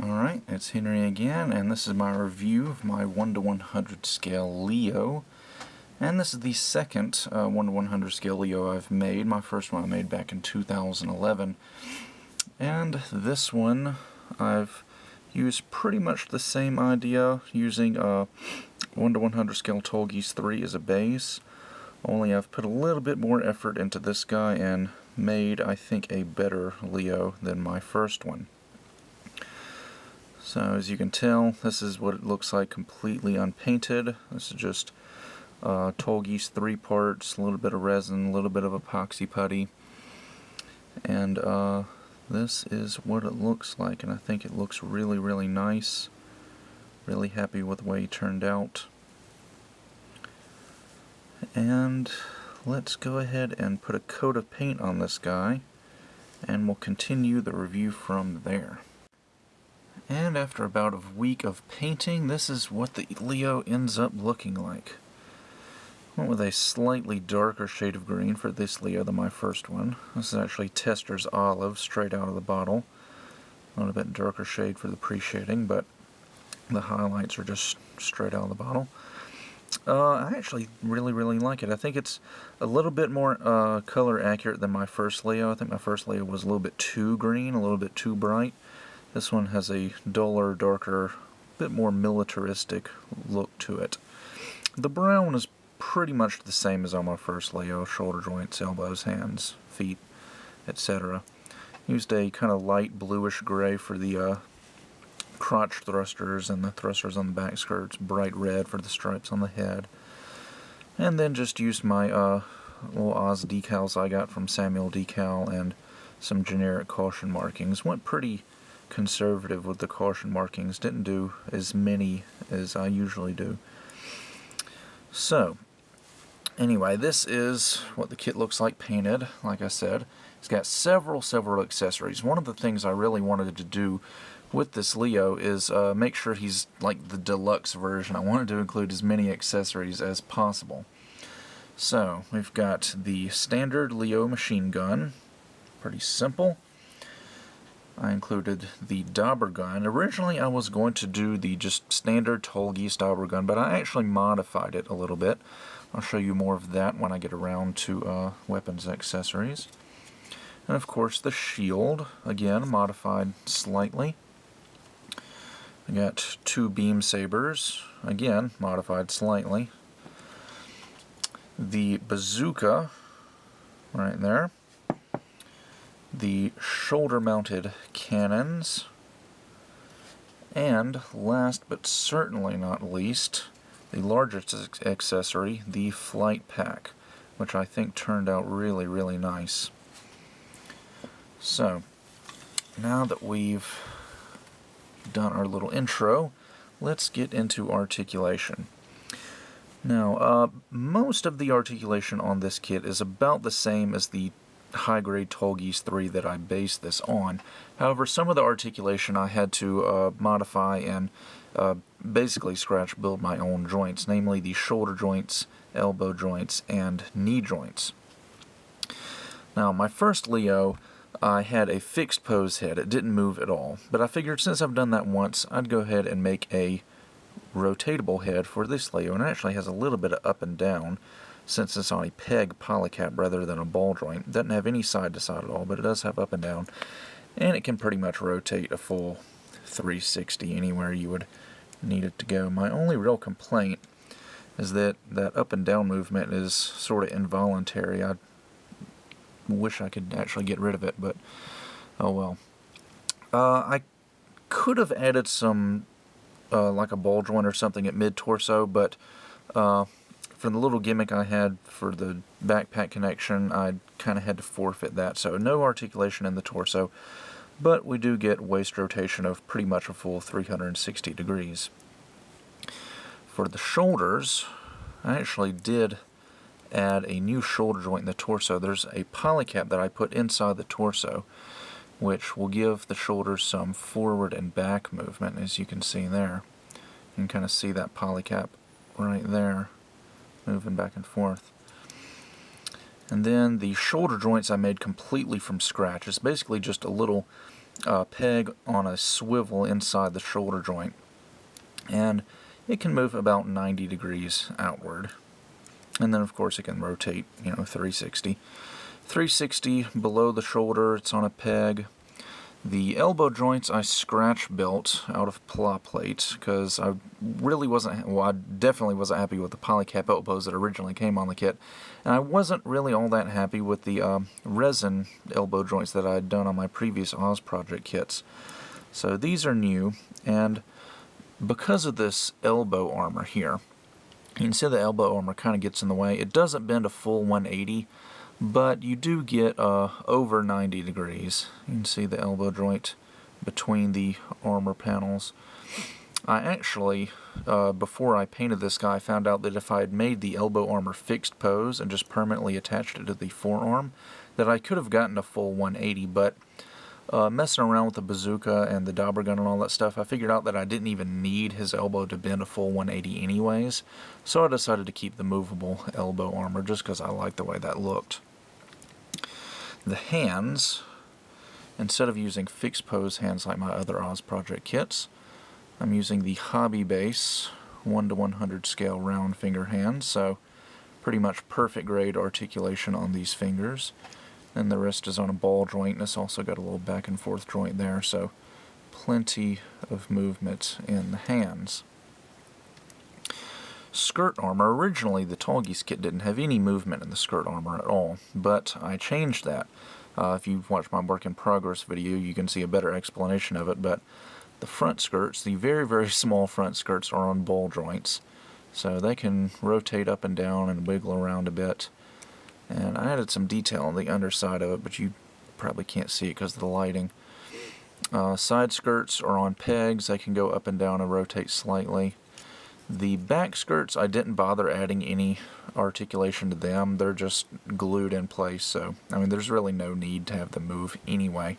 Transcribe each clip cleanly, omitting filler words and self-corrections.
Alright, it's Henry again, and this is my review of my 1:100 scale Leo. And this is the second 1:100 scale Leo I've made. My first one I made back in 2011. And this one I've used pretty much the same idea, using 1:100 scale Tolgeese 3 as a base. Only I've put a little bit more effort into this guy and made, I think, a better Leo than my first one. So as you can tell, this is what it looks like completely unpainted. This is just Tolgeese 3 parts, a little bit of resin, a little bit of epoxy putty. And this is what it looks like, and I think it looks really, really nice. Really happy with the way it turned out. And let's go ahead and put a coat of paint on this guy, and we'll continue the review from there. And after about a week of painting, this is what the Leo ends up looking like. Went with a slightly darker shade of green for this Leo than my first one. This is actually Tester's Olive, straight out of the bottle. A little bit darker shade for the pre-shading, but the highlights are just straight out of the bottle. I actually really like it. I think it's a little bit more color accurate than my first Leo. I think my first Leo was a little bit too green, a little bit too bright. This one has a duller, darker, bit more militaristic look to it. The brown is pretty much the same as on my first Leo: shoulder joints, elbows, hands, feet, etc. Used a kind of light bluish gray for the crotch thrusters and the thrusters on the back skirts, bright red for the stripes on the head. And then just used my little Oz decals I got from Samuel Decal and some generic caution markings. Went pretty conservative with the caution markings, didn't do as many as I usually do. So anyway, this is what the kit looks like painted. Like I said, it's got several accessories. One of the things I really wanted to do with this Leo is make sure he's like the deluxe version. I wanted to include as many accessories as possible. So we've got the standard Leo machine gun, pretty simple. I included the Dabra Gun. Originally I was going to do the just standard Tolgeese Dabra Gun, but I actually modified it a little bit. I'll show you more of that when I get around to weapons accessories. And of course the shield, again modified slightly. I got two beam sabers, again modified slightly. The bazooka, right there. The shoulder-mounted cannons, and last but certainly not least, the largest accessory, the flight pack, which I think turned out really nice. So, now that we've done our little intro, let's get into articulation. Now, most of the articulation on this kit is about the same as the high-grade Tolgeese 3 that I based this on. However, some of the articulation I had to modify and basically scratch build my own joints, namely the shoulder joints, elbow joints, and knee joints. Now, my first Leo, I had a fixed pose head. It didn't move at all, but I figured since I've done that once, I'd go ahead and make a rotatable head for this Leo, and it actually has a little bit of up and down, since it's on a peg polycap rather than a ball joint. It doesn't have any side to side at all, but it does have up and down, and it can pretty much rotate a full 360 anywhere you would need it to go. My only real complaint is that that up and down movement is sort of involuntary. I wish I could actually get rid of it, but oh well. I could have added some like a ball joint or something at mid-torso, but for the little gimmick I had for the backpack connection, I kind of had to forfeit that. So no articulation in the torso, but we do get waist rotation of pretty much a full 360 degrees. For the shoulders, I actually did add a new shoulder joint in the torso. There's a polycap that I put inside the torso, which will give the shoulders some forward and back movement, as you can see there. You can kind of see that polycap right there, moving back and forth. And then the shoulder joints I made completely from scratch. It's basically just a little peg on a swivel inside the shoulder joint, and it can move about 90 degrees outward. And then of course it can rotate, 360. 360 below the shoulder, it's on a peg. The elbow joints I scratch built out of pla plates because I really wasn't, well, I definitely wasn't happy with the polycap elbows that originally came on the kit, and I wasn't really all that happy with the resin elbow joints that I had done on my previous Oz project kits. So these are new, and because of this elbow armor here, you can see the elbow armor kind of gets in the way. It doesn't bend a full 180, but you do get over 90 degrees. You can see the elbow joint between the armor panels. I actually, before I painted this guy, found out that if I had made the elbow armor fixed pose and just permanently attached it to the forearm, that I could have gotten a full 180, but messing around with the Bazooka and the Dabra Gun and all that stuff, I figured out that I didn't even need his elbow to bend a full 180 anyways, so I decided to keep the movable elbow armor just because I liked the way that looked. The hands, instead of using fixed pose hands like my other Oz project kits, I'm using the Hobby Base 1:100 scale round finger hands, so pretty much perfect grade articulation on these fingers. And the rest is on a ball joint, and it's also got a little back and forth joint there, so plenty of movement in the hands. Skirt armor. Originally the Tallgeese kit didn't have any movement in the skirt armor at all, but I changed that. If you've watched my work in progress video, you can see a better explanation of it, but the front skirts, the very, very small front skirts, are on ball joints, so they can rotate up and down and wiggle around a bit. And I added some detail on the underside of it, but you probably can't see it because of the lighting. Side skirts are on pegs. They can go up and down and rotate slightly. The back skirts, I didn't bother adding any articulation to them. They're just glued in place, so I mean there's really no need to have them move anyway.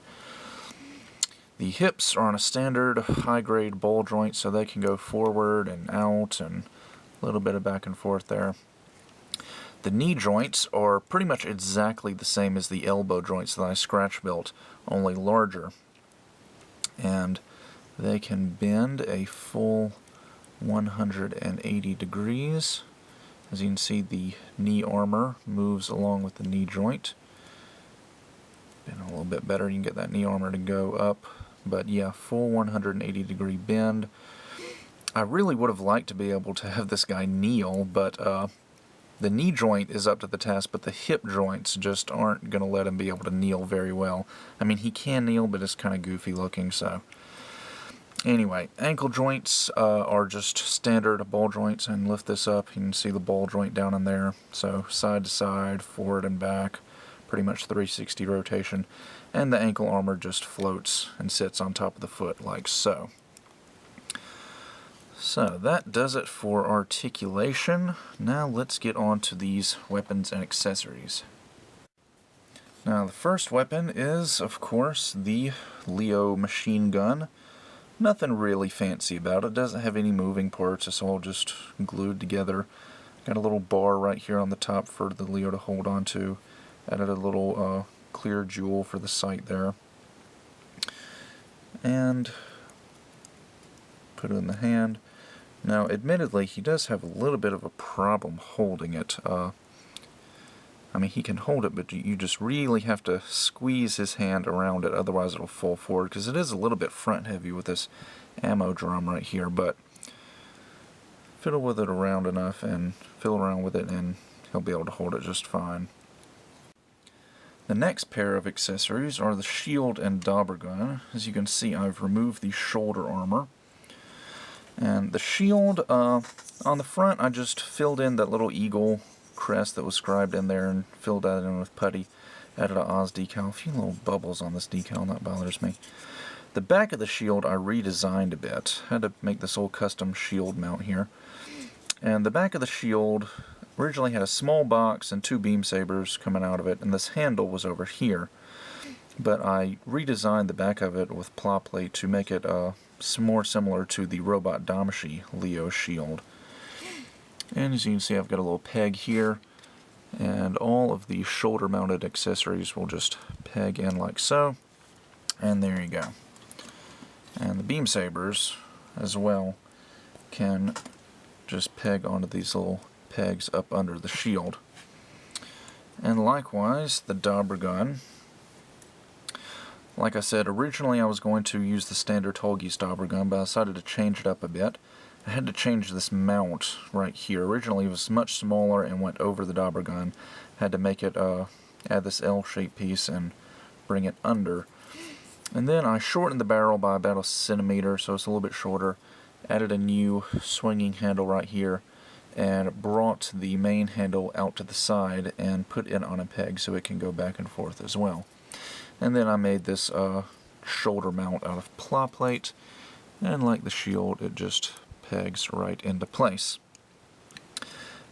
The hips are on a standard high-grade ball joint, so they can go forward and out and a little bit of back and forth there. The knee joints are pretty much exactly the same as the elbow joints that I scratch built, only larger. And they can bend a full 180 degrees. As you can see, the knee armor moves along with the knee joint. Bend a little bit better, you can get that knee armor to go up. But yeah, full 180 degree bend. I really would have liked to be able to have this guy kneel, but the knee joint is up to the task, but the hip joints just aren't going to let him be able to kneel very well. I mean, he can kneel, but it's kind of goofy looking, so. Anyway, ankle joints are just standard ball joints, and lift this up, you can see the ball joint down in there. So side to side, forward and back, pretty much 360 rotation. And the ankle armor just floats and sits on top of the foot like so. So that does it for articulation. Now let's get on to these weapons and accessories. Now the first weapon is, of course, the Leo machine gun. Nothing really fancy about it. Doesn't have any moving parts. It's all just glued together. Got a little bar right here on the top for the Leo to hold on to. Added a little clear jewel for the sight there. And put it in the hand. Now, admittedly, he does have a little bit of a problem holding it. I mean, he can hold it, but you just really have to squeeze his hand around it, otherwise it'll fall forward, because it is a little bit front heavy with this ammo drum right here, but fiddle with it around enough and fiddle around with it and he'll be able to hold it just fine. The next pair of accessories are the shield and Dabra Gun. As you can see, I've removed the shoulder armor. And the shield, on the front, I just filled in that little eagle crest that was scribed in there and filled that in with putty. Added an Oz decal. A few little bubbles on this decal, and that bothers me. The back of the shield I redesigned a bit. Had to make this old custom shield mount here. And the back of the shield originally had a small box and two beam sabers coming out of it, and this handle was over here. But I redesigned the back of it with pla plate to make it more similar to the Robot Damashi Leo shield. And as you can see, I've got a little peg here, and all of the shoulder mounted accessories will just peg in like so. And there you go. And the beam sabers as well can just peg onto these little pegs up under the shield. And likewise, the Dabra Gun. Like I said, originally I was going to use the standard Tolgis Dabra Gun, but I decided to change it up a bit. I had to change this mount right here. Originally it was much smaller and went over the Dabra Gun. Had to make it, add this L-shaped piece and bring it under. And then I shortened the barrel by about a centimeter, so it's a little bit shorter. Added a new swinging handle right here, and brought the main handle out to the side and put it on a peg so it can go back and forth as well. And then I made this shoulder mount out of ply plate, and like the shield, it just pegs right into place.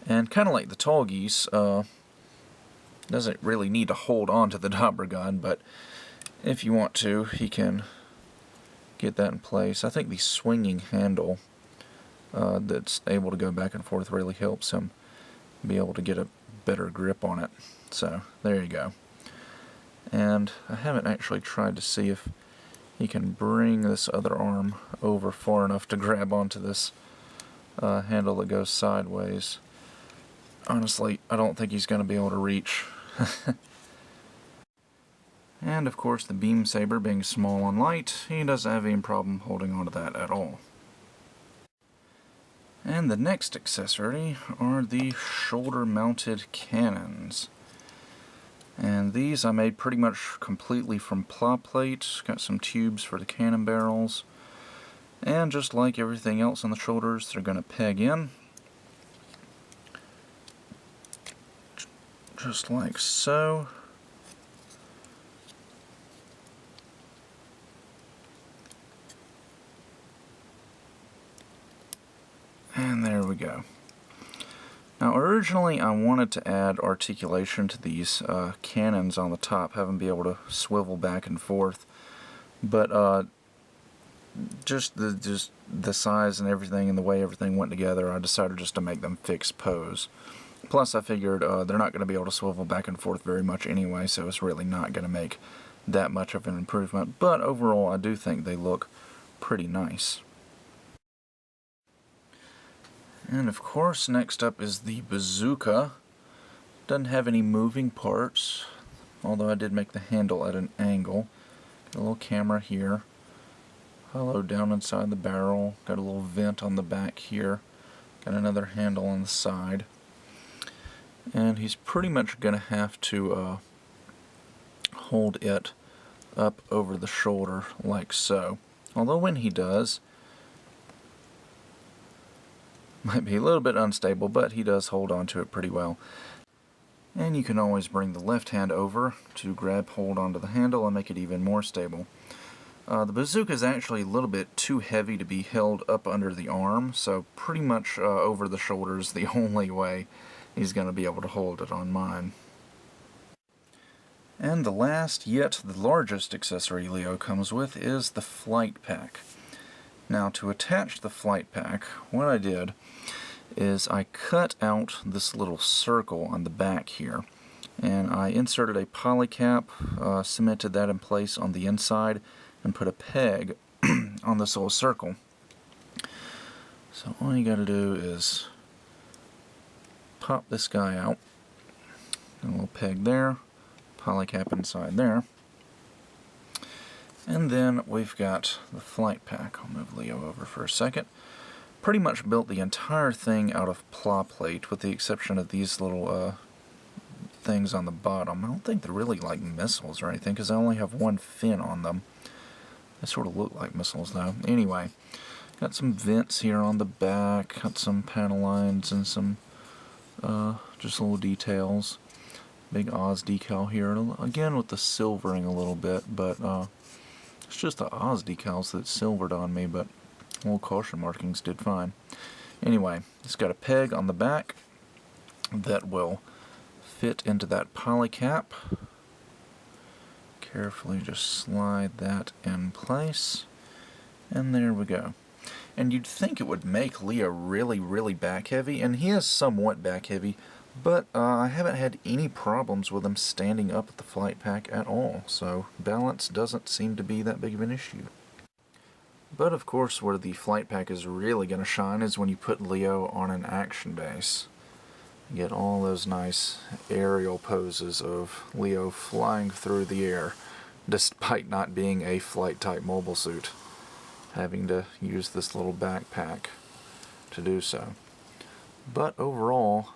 And kind of like the Tolgis, doesn't really need to hold on to the Dabra Gun, but if you want to, he can get that in place. I think the swinging handle that's able to go back and forth really helps him be able to get a better grip on it. So there you go. And I haven't actually tried to see if he can bring this other arm over far enough to grab onto this handle that goes sideways. Honestly, I don't think he's going to be able to reach. And of course, the beam saber being small and light, he doesn't have any problem holding onto that at all. And the next accessory are the shoulder-mounted cannons. And these I made pretty much completely from ply plate. Got some tubes for the cannon barrels. And just like everything else on the shoulders, they're going to peg in. Just like so. And there we go. Now originally I wanted to add articulation to these cannons on the top, have them be able to swivel back and forth, but just the size and everything and the way everything went together, I decided just to make them fixed pose. Plus I figured they're not going to be able to swivel back and forth very much anyway, so it's really not going to make that much of an improvement, but overall I do think they look pretty nice. And of course, next up is the Bazooka. Doesn't have any moving parts, although I did make the handle at an angle. Got a little camera here, hollow down inside the barrel, got a little vent on the back here, got another handle on the side. And he's pretty much going to have to hold it up over the shoulder like so. Although when he does, might be a little bit unstable, but he does hold on to it pretty well. And you can always bring the left hand over to grab hold onto the handle and make it even more stable. The Bazooka is actually a little bit too heavy to be held up under the arm, so pretty much over the shoulder is the only way he's going to be able to hold it on mine. And the last, yet the largest accessory Leo comes with is the flight pack. Now to attach the flight pack, what I did is I cut out this little circle on the back here, and I inserted a polycap, cemented that in place on the inside, and put a peg on this little circle. So all you gotta do is pop this guy out, a little peg there, polycap inside there. And then we've got the flight pack. I'll move Leo over for a second. Pretty much built the entire thing out of ply plate, with the exception of these little things on the bottom. I don't think they're really like missiles or anything, because I only have one fin on them. They sort of look like missiles though. Anyway, got some vents here on the back, got some panel lines and some just little details. Big Oz decal here, again with the silvering a little bit, but it's just the Oz decals that silvered on me, but little caution markings did fine. Anyway, it's got a peg on the back that will fit into that polycap. Carefully just slide that in place, and there we go. And you'd think it would make Leo really, really back heavy, and he is somewhat back heavy, But I haven't had any problems with him standing up at the flight pack at all, so balance doesn't seem to be that big of an issue. But of course, where the flight pack is really going to shine is when you put Leo on an action base. You get all those nice aerial poses of Leo flying through the air, despite not being a flight-type mobile suit, having to use this little backpack to do so. But overall,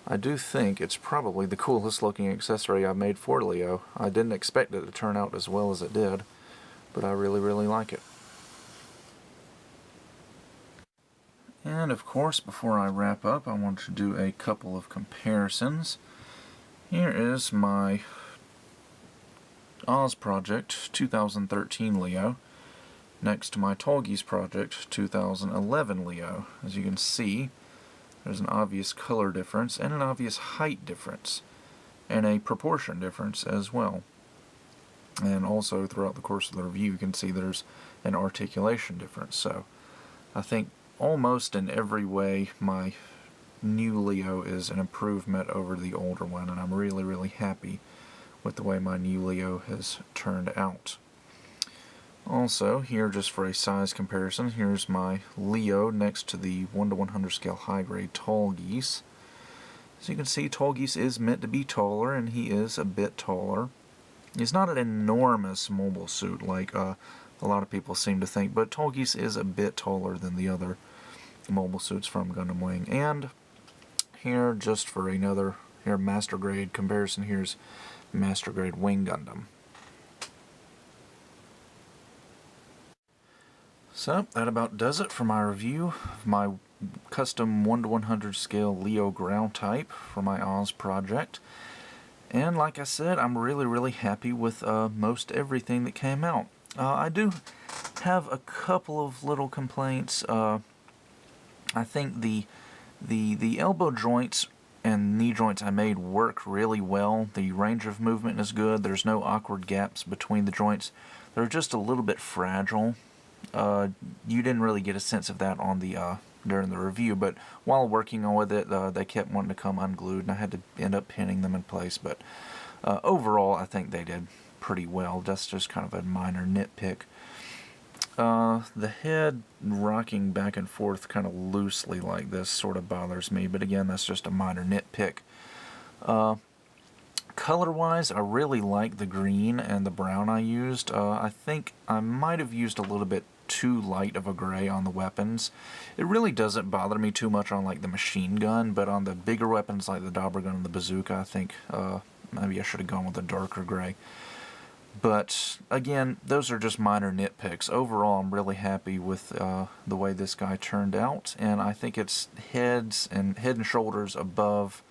I do think it's probably the coolest looking accessory I've made for Leo. I didn't expect it to turn out as well as it did, but I really, really like it. And of course, before I wrap up, I want to do a couple of comparisons. Here is my Oz Project 2013 Leo, next to my Tallgeese Project 2011 Leo. As you can see, there's an obvious color difference and an obvious height difference, and a proportion difference as well. And also throughout the course of the review you can see there's an articulation difference. So I think almost in every way my new Leo is an improvement over the older one, and I'm really, really happy with the way my new Leo has turned out. Also, here just for a size comparison, here's my Leo next to the 1:100 scale high grade Tallgeese. As you can see, Tallgeese is meant to be taller, and he is a bit taller. He's not an enormous mobile suit like a lot of people seem to think, but Tallgeese is a bit taller than the other mobile suits from Gundam Wing. And here, just for another Master Grade comparison, here's Master Grade Wing Gundam. So, that about does it for my review of my custom 1:100 scale Leo ground type for my Oz project. And like I said, I'm really, really happy with most everything that came out. I do have a couple of little complaints. I think the elbow joints and knee joints I made work really well. The range of movement is good. There's no awkward gaps between the joints. They're just a little bit fragile. You didn't really get a sense of that on the during the review, but while working on with it, they kept wanting to come unglued, and I had to end up pinning them in place. But overall, I think they did pretty well. That's just kind of a minor nitpick. The head rocking back and forth kind of loosely like this sort of bothers me, but again, that's just a minor nitpick. Color-wise, I really like the green and the brown I used. I think I might have used a little bit too light of a gray on the weapons. It really doesn't bother me too much on like the machine gun, but on the bigger weapons like the Dabra Gun and the Bazooka, I think maybe I should have gone with a darker gray. But again, those are just minor nitpicks. Overall, I'm really happy with the way this guy turned out, and I think it's head and shoulders above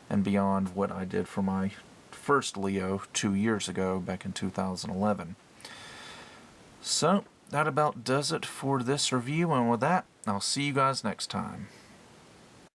and beyond what I did for my first Leo 2 years ago, back in 2011. So, that about does it for this review, and with that, I'll see you guys next time.